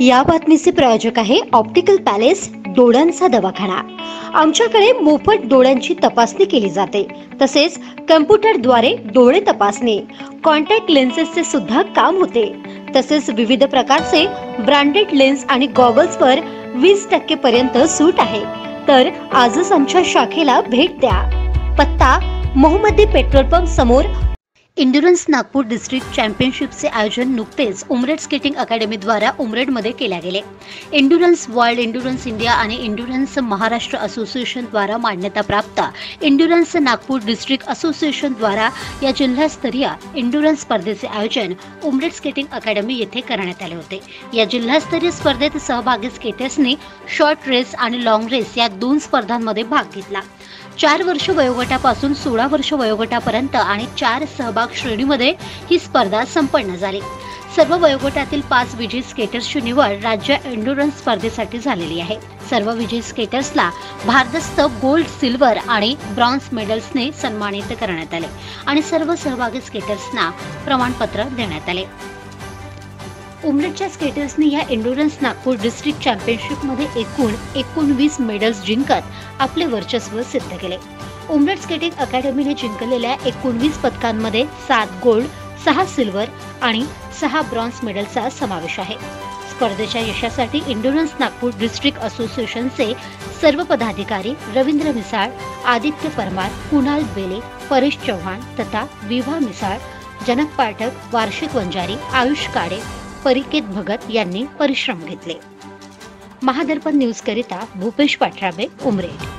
या बातमीचे प्रायोजक आहे ऑप्टिकल पॅलेस डोळ्यांचा दवाखाना। आमच्याकडे मोफत डोळ्यांची तपासणी केली जाते, तसेच कम्प्युटरद्वारे डोळे तपासणी, कॉन्टॅक्ट लेन्सेसचे सुद्धा काम होते। तसेच विविध प्रकारचे ब्रँडेड लेन्स आणि गॉगल्सवर 20% पर्यंत सूट आहे। तर आजच आमच्या शाखेला भेट द्या। पत्ता मोहम्मदी पेट्रोल पंप समोर। एन्ड्युरन्स नागपूर डिस्ट्रिक्ट चॅम्पियनशिपचे आयोजन नुकतेच उमरेड स्केटिंग अकॅडमी द्वारा उमरेडमध्ये केले गेले। एन्ड्युरन्स वर्ल्ड, एन्ड्युरन्स इंडिया आणि एन्ड्युरन्स महाराष्ट्र असोसिएशन द्वारा मान्यता प्राप्त एन्ड्युरन्स नागपूर डिस्ट्रिक्ट असोसिएशन द्वारा या जिल्हास्तरीय एन्ड्युरन्स स्पर्धेचे आयोजन उमरेड स्केटिंग अकॅडमी येथे करण्यात आले होते। या जिल्हास्तरीय स्पर्धेत सहभागी स्केटर्सनी शॉर्ट रेस आणि लॉंग रेस या 2 स्पर्धांमध्ये भाग घेतला। 4 वर्ष वयोगटापासून 16 वर्ष वयोगटापर्यंत आणि 4 सहभाग श्रेणीमध्ये ही स्पर्धा संपन्न झाली। सर्व वयोगटातील 5 विजयी स्केटर्सची निवड राज्य एन्ड्युरन्स स्पर्धेसाठी झालेली आहे। सर्व विजयी स्केटर्सला भारदस्त गोल्ड, सिल्वर आणि ब्रॉन्झ मेडल्सने सन्मानित करण्यात आले आणि सर्व सहभागी स्केटर्सना प्रमाणपत्र देण्यात आले। उमरेडच्या स्केटर्सनी या एन्ड्युरन्स नागपूर डिस्ट्रिक्ट चॅम्पियनशिपमध्ये एकूण 19 मेडल्स जिंकत आपले वर्चस्व सिद्ध केले। उमरेड स्केटिंग अकॅडमीने जिंकलेल्या 19 पदकांमध्ये 7 गोल्ड, 6 सिल्वर आणि 6 ब्रॉन्झ मेडलचा समावेश आहे। स्पर्धेच्या यशासाठी एन्ड्युरन्स नागपूर डिस्ट्रिक्ट असोसिएशनचे सर्व पदाधिकारी रवींद्र मिसाळ, आदित्य परमार, कुणाल बेले, परेश चव्हाण तथा विभा मिसाळ, जनक पाठक, वार्षिक वंजारी, आयुष काडे, परिकेत भगत यांनी परिश्रम घेतले। महादर्पण न्यूज करिता भूपेश पाठराबे, उमरेड।